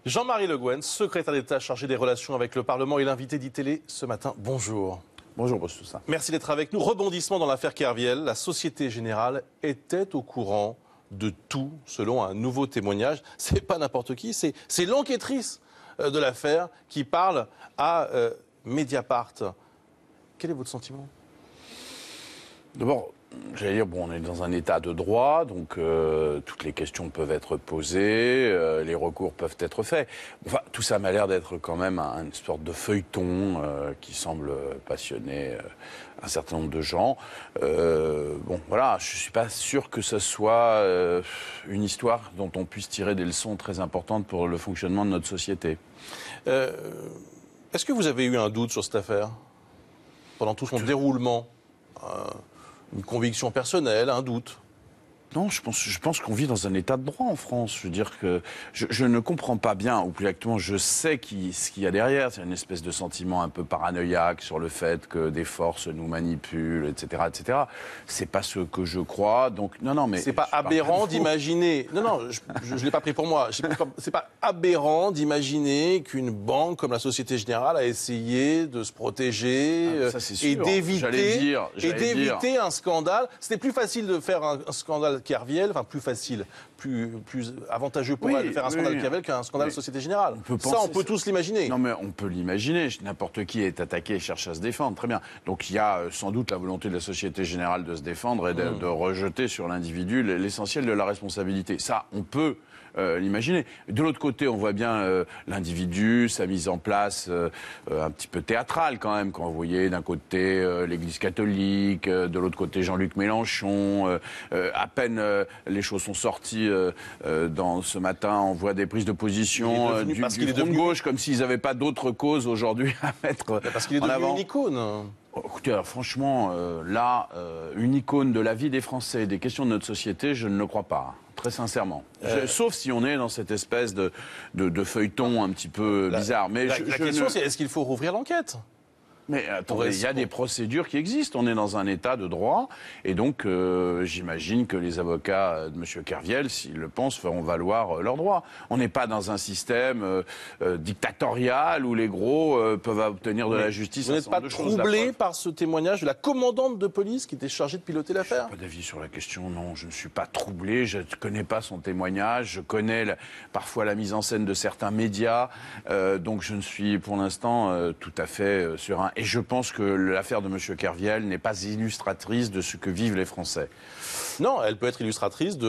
Jean-Marie Le Guen, secrétaire d'État chargé des relations avec le Parlement et l'invité d'ITélé ce matin. Bonjour. Bonjour, Bostoussin. Merci d'être avec nous. Rebondissement dans l'affaire Kerviel. La Société Générale était au courant de tout, selon un nouveau témoignage. C'est pas n'importe qui, c'est l'enquêtrice de l'affaire qui parle à Mediapart. Quel est votre sentiment ? D'abord, j'allais dire, on est dans un état de droit, donc toutes les questions peuvent être posées, les recours peuvent être faits. Enfin, tout ça m'a l'air d'être quand même une sorte de feuilleton qui semble passionner un certain nombre de gens. Voilà, je suis pas sûr que ce soit une histoire dont on puisse tirer des leçons très importantes pour le fonctionnement de notre société. Est-ce que vous avez eu un doute sur cette affaire pendant tout son déroulement ? Une conviction personnelle, un doute? Non, je pense qu'on vit dans un état de droit en France. Je veux dire que je ne comprends pas bien, ou plus exactement, je sais ce qu'il y a derrière. C'est une espèce de sentiment un peu paranoïaque sur le fait que des forces nous manipulent, etc., etc. C'est pas ce que je crois. Donc non, mais c'est pas aberrant d'imaginer. Non, je l'ai pas pris pour moi. C'est pas aberrant d'imaginer qu'une banque comme la Société Générale a essayé de se protéger et d'éviter un scandale. C'était plus facile de faire un scandale Kerviel, enfin plus facile, plus avantageux pour elle de faire un scandale Kerviel qu'un scandale Société Générale. On peut tous l'imaginer. Non, mais on peut l'imaginer. N'importe qui est attaqué et cherche à se défendre. Très bien. Donc il y a sans doute la volonté de la Société Générale de se défendre et de rejeter sur l'individu l'essentiel de la responsabilité. Ça, on peut l'imaginer. De l'autre côté, on voit bien l'individu, sa mise en place un petit peu théâtrale quand même, quand vous voyez d'un côté l'Église catholique, de l'autre côté Jean-Luc Mélenchon. À peine les choses sont sorties ce matin, on voit des prises de position du front de gauche, comme s'ils n'avaient pas d'autre cause aujourd'hui à mettre parce qu'il est devenu une icône. Écoutez, alors, franchement, une icône de la vie des Français, des questions de notre société, je ne le crois pas. Très sincèrement. Sauf si on est dans cette espèce de feuilleton un petit peu bizarre. Mais la question, c'est est-ce qu'il faut rouvrir l'enquête ? Mais attendez, il y a des procédures qui existent. On est dans un état de droit. Et donc, j'imagine que les avocats de M. Kerviel, s'ils le pensent, feront valoir leurs droits. On n'est pas dans un système dictatorial où les gros peuvent obtenir de la justice. Vous n'êtes pas troublé par ce témoignage de la commandante de police qui était chargée de piloter l'affaire ? Je n'ai pas d'avis sur la question, non. Je ne suis pas troublé. Je ne connais pas son témoignage. Je connais parfois la mise en scène de certains médias. Donc, je ne suis pour l'instant tout à fait serein. Et je pense que l'affaire de M. Kerviel n'est pas illustratrice de ce que vivent les Français. Non, elle peut être illustratrice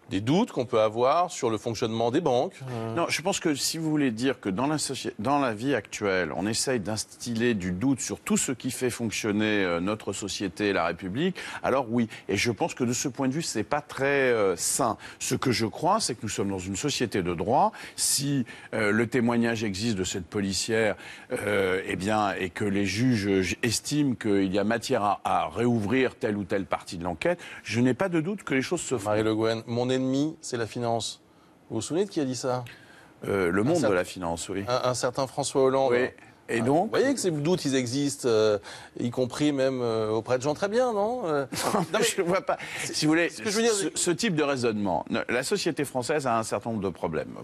des doutes qu'on peut avoir sur le fonctionnement des banques. Non, je pense que si vous voulez dire que dans la vie actuelle, on essaye d'instiller du doute sur tout ce qui fait fonctionner notre société, la République, alors oui. Et je pense que de ce point de vue, c'est pas très sain. Ce que je crois, c'est que nous sommes dans une société de droit. Si le témoignage existe de cette policière, et que les juges estiment qu'il y a matière à réouvrir telle ou telle partie de l'enquête, je n'ai pas de doute que les choses se feront. Marie Le Guen, mon ennemi, c'est la finance. Vous vous souvenez de qui a dit ça ? Le monde de la finance, oui. Un certain François Hollande. Oui. Et donc, vous voyez que ces doutes, ils existent, y compris même auprès de gens très bien, non ? Non, mais je ne vois pas. Si vous voulez, ce type de raisonnement, la société française a un certain nombre de problèmes.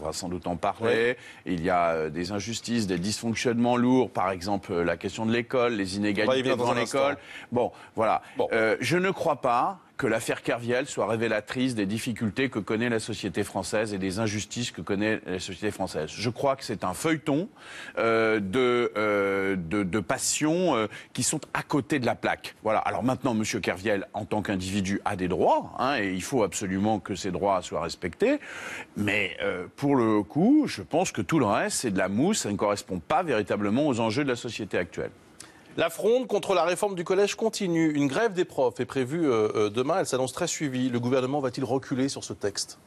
On va sans doute en parler. Oui. Il y a des injustices, des dysfonctionnements lourds. Par exemple, la question de l'école, les inégalités dans l'école. Bon, voilà. Bon. Je ne crois pas que l'affaire Kerviel soit révélatrice des difficultés que connaît la société française et des injustices que connaît la société française. Je crois que c'est un feuilleton de passions qui sont à côté de la plaque. Voilà. Alors maintenant, M. Kerviel, en tant qu'individu, a des droits, et il faut absolument que ces droits soient respectés. Mais pour le coup, je pense que tout le reste, c'est de la mousse, ça ne correspond pas véritablement aux enjeux de la société actuelle. La fronde contre la réforme du collège continue. Une grève des profs est prévue demain. Elle s'annonce très suivie. Le gouvernement va-t-il reculer sur ce texte ?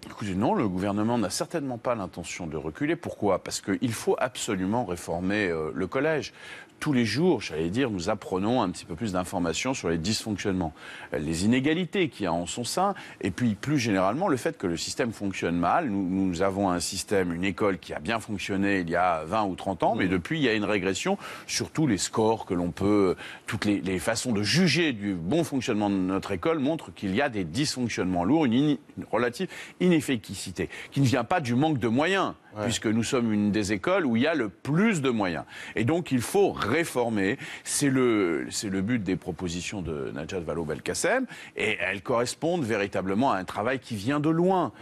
Écoutez, non, le gouvernement n'a certainement pas l'intention de reculer. Pourquoi ? Parce qu'il faut absolument réformer le collège. Tous les jours, j'allais dire, nous apprenons un petit peu plus d'informations sur les dysfonctionnements, les inégalités qu'il y a en son sein, et puis plus généralement le fait que le système fonctionne mal. Nous avons un système, une école qui a bien fonctionné il y a 20 ou 30 ans, mais depuis il y a une régression sur tous les scores que l'on peut, toutes les façons de juger du bon fonctionnement de notre école montrent qu'il y a des dysfonctionnements lourds, une relative inefficacité, qui ne vient pas du manque de moyens, puisque nous sommes une des écoles où il y a le plus de moyens. Et donc il faut réformer. C'est le but des propositions de Najat Vallaud-Belkacem, et elles correspondent véritablement à un travail qui vient de loin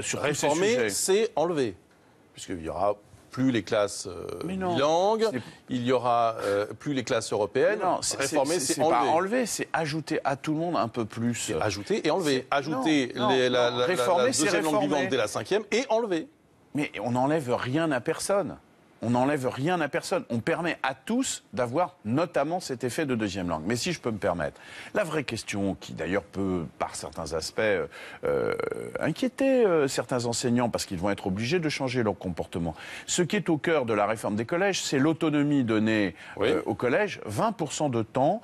sur réformer, tous ces sujets. C'est enlever, puisqu'il y aura plus les classes bilingues, il y aura plus les classes européennes. Réformer, c'est pas enlever, c'est ajouter à tout le monde un peu plus. Ajouter et enlever. Ajouter la deuxième langue vivante dès la 5e et enlever. Mais on n'enlève rien à personne. On n'enlève rien à personne. On permet à tous d'avoir notamment cet effet de deuxième langue. Mais si je peux me permettre, la vraie question, qui d'ailleurs peut, par certains aspects, inquiéter certains enseignants, parce qu'ils vont être obligés de changer leur comportement. Ce qui est au cœur de la réforme des collèges, c'est l'autonomie donnée au collège, 20% de temps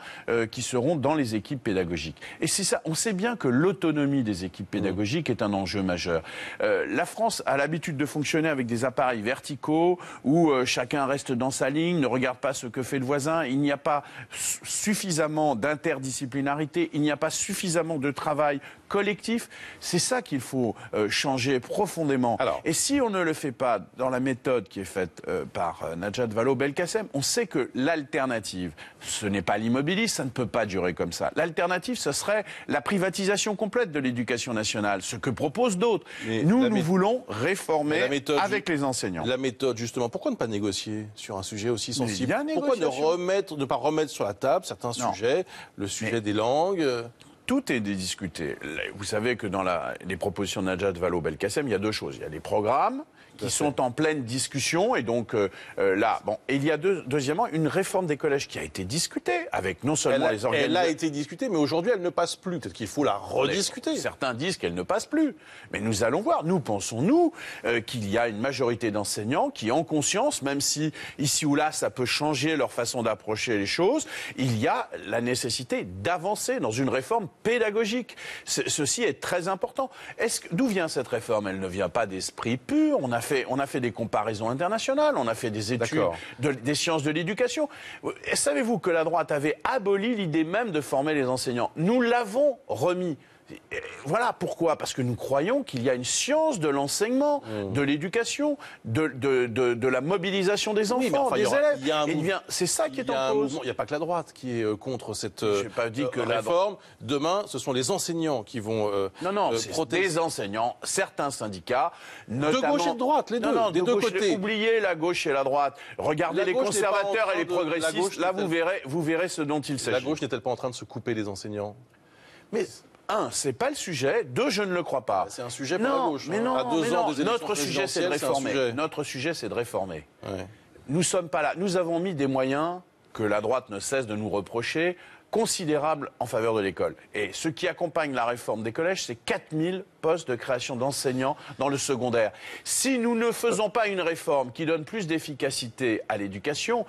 qui seront dans les équipes pédagogiques. Et c'est ça, on sait bien que l'autonomie des équipes pédagogiques est un enjeu majeur. La France a l'habitude de fonctionner avec des appareils verticaux où chacun reste dans sa ligne, ne regarde pas ce que fait le voisin, il n'y a pas suffisamment d'interdisciplinarité, il n'y a pas suffisamment de travail collectif. C'est ça qu'il faut changer profondément. Et si on ne le fait pas dans la méthode qui est faite par Najat Vallaud-Belkacem, on sait que l'alternative, ce n'est pas l'immobilisme, ça ne peut pas durer comme ça. L'alternative, ce serait la privatisation complète de l'éducation nationale, ce que proposent d'autres. Nous voulons réformer avec les enseignants. La méthode, justement, pourquoi ne pas négocier sur un sujet aussi sensible? Pourquoi ne pas remettre sur la table certains sujets, le sujet des langues? Tout est discuté. Vous savez que dans les propositions de Najat Vallaud-Belkacem, il y a deux choses. Il y a des programmes qui sont en pleine discussion, et donc là, et il y a deuxièmement une réforme des collèges qui a été discutée avec non seulement les organisations. Elle a été discutée, mais aujourd'hui elle ne passe plus. Peut-être qu'il faut la rediscuter. Certains disent qu'elle ne passe plus, mais nous allons voir. Nous pensons qu'il y a une majorité d'enseignants qui ont conscience, même si ici ou là ça peut changer leur façon d'approcher les choses, il y a la nécessité d'avancer dans une réforme pédagogique. Ceci est très important. D'où vient cette réforme? Elle ne vient pas d'esprit pur. On a fait des comparaisons internationales, on a fait des études des sciences de l'éducation. Savez-vous que la droite avait aboli l'idée même de former les enseignants? Nous l'avons remis. Voilà pourquoi, parce que nous croyons qu'il y a une science de l'enseignement, de l'éducation, de la mobilisation des enfants, des élèves. C'est ça qui est en cause. Il n'y a pas que la droite qui est contre cette réforme. Demain, ce sont les enseignants qui vont protéger. Des enseignants, certains syndicats, notamment... De gauche et de droite, les deux, des deux côtés. Oubliez la gauche et la droite. Regardez les conservateurs et les progressistes. Là, vous verrez ce dont il s'agit. La gauche n'est-elle pas en train de se couper des enseignants? Mais... Un, c'est pas le sujet. Deux, je ne le crois pas. C'est un sujet pour la gauche. Mais non, notre sujet, c'est de réformer. Notre sujet, c'est de réformer. Nous sommes pas là. Nous avons mis des moyens que la droite ne cesse de nous reprocher, considérables en faveur de l'école. Et ce qui accompagne la réforme des collèges, c'est 4000 postes de création d'enseignants dans le secondaire. Si nous ne faisons pas une réforme qui donne plus d'efficacité à l'éducation,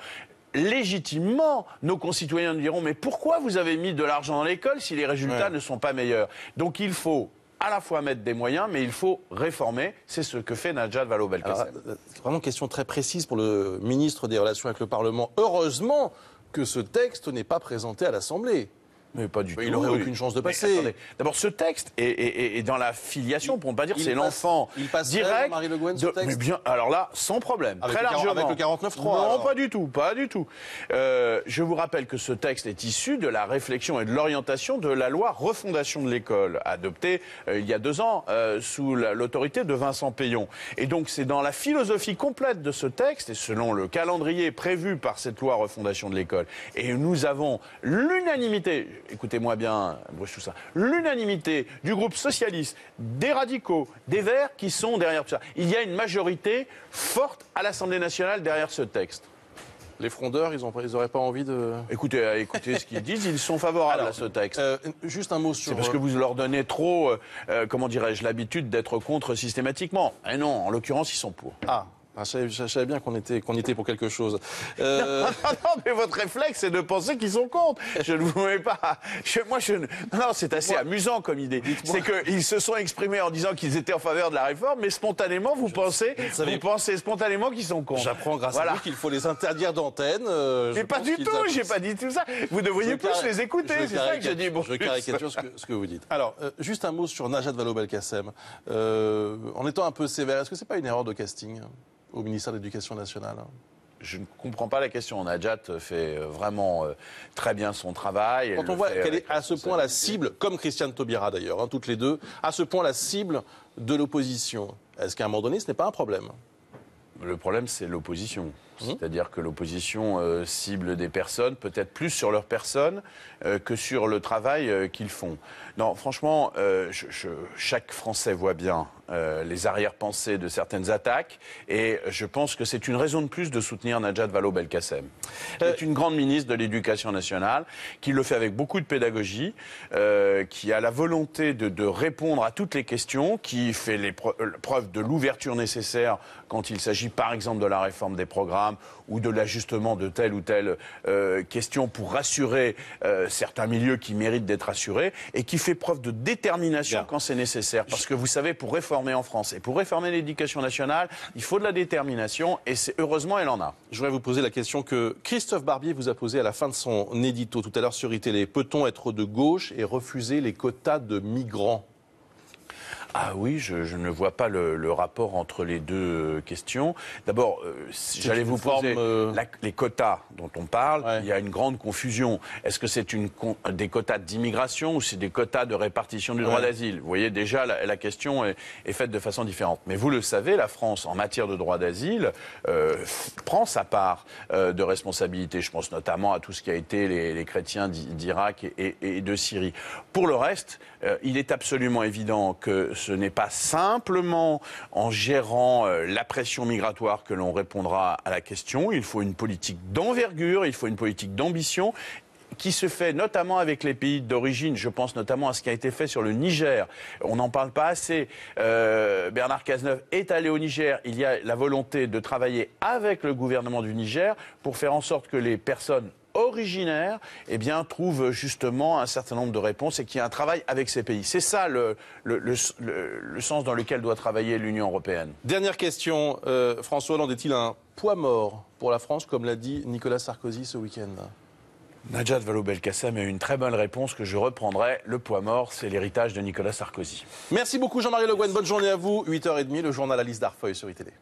légitimement, nos concitoyens nous diront « Mais pourquoi vous avez mis de l'argent dans l'école si les résultats ne sont pas meilleurs ?» Donc il faut à la fois mettre des moyens, mais il faut réformer. C'est ce que fait Najat Vallaud-Belkacem. C'est vraiment une question très précise pour le ministre des Relations avec le Parlement. Heureusement que ce texte n'est pas présenté à l'Assemblée. Mais pas du tout. Il n'aurait aucune chance de passer. D'abord, ce texte est dans la filiation, pour ne pas dire c'est l'enfant direct. Marie Le Guen, ce texte. Mais bien, alors là, sans problème, très largement. Avec le 49.3. Non, alors. pas du tout, pas du tout. Je vous rappelle que ce texte est issu de la réflexion et de l'orientation de la loi refondation de l'école, adoptée il y a 2 ans sous l'autorité de Vincent Peillon. Et donc, c'est dans la philosophie complète de ce texte et selon le calendrier prévu par cette loi refondation de l'école. Et nous avons l'unanimité. Écoutez-moi bien, tout ça. L'unanimité du groupe socialiste, des radicaux, des Verts qui sont derrière tout ça. Il y a une majorité forte à l'Assemblée nationale derrière ce texte. Les frondeurs, ils n'auraient pas envie de... Écoutez ce qu'ils disent, ils sont favorables à ce texte. Juste un mot sur... C'est parce que vous leur donnez trop, comment dirais-je, l'habitude d'être contre systématiquement. Et non, en l'occurrence, ils sont pour. Ah, je savais bien qu'on y était pour quelque chose. Non, mais votre réflexe, c'est de penser qu'ils sont contre. Je ne vous mets pas... Non, c'est assez amusant comme idée. C'est qu'ils se sont exprimés en disant qu'ils étaient en faveur de la réforme, mais spontanément, vous pensez spontanément qu'ils sont contre. J'apprends grâce à vous qu'il faut les interdire d'antenne. Mais pas du tout, j'ai pas dit tout ça. Vous devriez plus les écouter, c'est ça que je dis. Je caricature ce que vous dites. Alors, juste un mot sur Najat Vallaud-Belkacem. En étant un peu sévère, est-ce que c'est pas une erreur de casting au ministère de l'Éducation nationale? Je ne comprends pas la question. Najat fait vraiment très bien son travail. Quand on voit qu'elle est à ce point la cible, comme Christiane Taubira d'ailleurs, toutes les deux, à ce point la cible de l'opposition, est-ce qu'à un moment donné, ce n'est pas un problème? Le problème, c'est l'opposition. C'est-à-dire que l'opposition cible des personnes, peut-être plus sur leur personne que sur le travail qu'ils font. Non, franchement, chaque Français voit bien les arrière-pensées de certaines attaques et je pense que c'est une raison de plus de soutenir Najat Vallaud-Belkacem. C'est une grande ministre de l'Éducation nationale qui le fait avec beaucoup de pédagogie, qui a la volonté de répondre à toutes les questions, qui fait preuve de l'ouverture nécessaire quand il s'agit par exemple de la réforme des programmes ou de l'ajustement de telle ou telle question pour rassurer certains milieux qui méritent d'être rassurés et qui fait preuve de détermination quand c'est nécessaire. Parce que vous savez, pour réformer en France et pour réformer l'éducation nationale, il faut de la détermination et heureusement, elle en a. Je voudrais vous poser la question que Christophe Barbier vous a posée à la fin de son édito tout à l'heure sur iTélé. Peut-on être de gauche et refuser les quotas de migrants ? Ah oui, je ne vois pas le rapport entre les deux questions. D'abord, j'allais vous poser les quotas dont on parle. Ouais. Il y a une grande confusion. Est-ce que c'est des quotas d'immigration ou c'est des quotas de répartition du droit d'asile? Vous voyez, déjà, la question est faite de façon différente. Mais vous le savez, la France, en matière de droit d'asile, prend sa part de responsabilité. Je pense notamment à tout ce qui a été les chrétiens d'Irak et de Syrie. Pour le reste, il est absolument évident que ce n'est pas simplement en gérant la pression migratoire que l'on répondra à la question. Il faut une politique d'envergure, il faut une politique d'ambition qui se fait notamment avec les pays d'origine. Je pense notamment à ce qui a été fait sur le Niger. On n'en parle pas assez. Bernard Cazeneuve est allé au Niger. Il y a la volonté de travailler avec le gouvernement du Niger pour faire en sorte que les personnes originaires, trouvent justement un certain nombre de réponses et qu'il y ait un travail avec ces pays. C'est ça le sens dans lequel doit travailler l'Union européenne. Dernière question. François Hollande est-il un poids mort pour la France, comme l'a dit Nicolas Sarkozy ce week-end? Najat Vallaud-Belkacem a une très bonne réponse que je reprendrai. Le poids mort, c'est l'héritage de Nicolas Sarkozy. Merci beaucoup Jean-Marie Le Guen. Bonne journée à vous. 8h30, le journal Alice Darfeuille sur iTélé.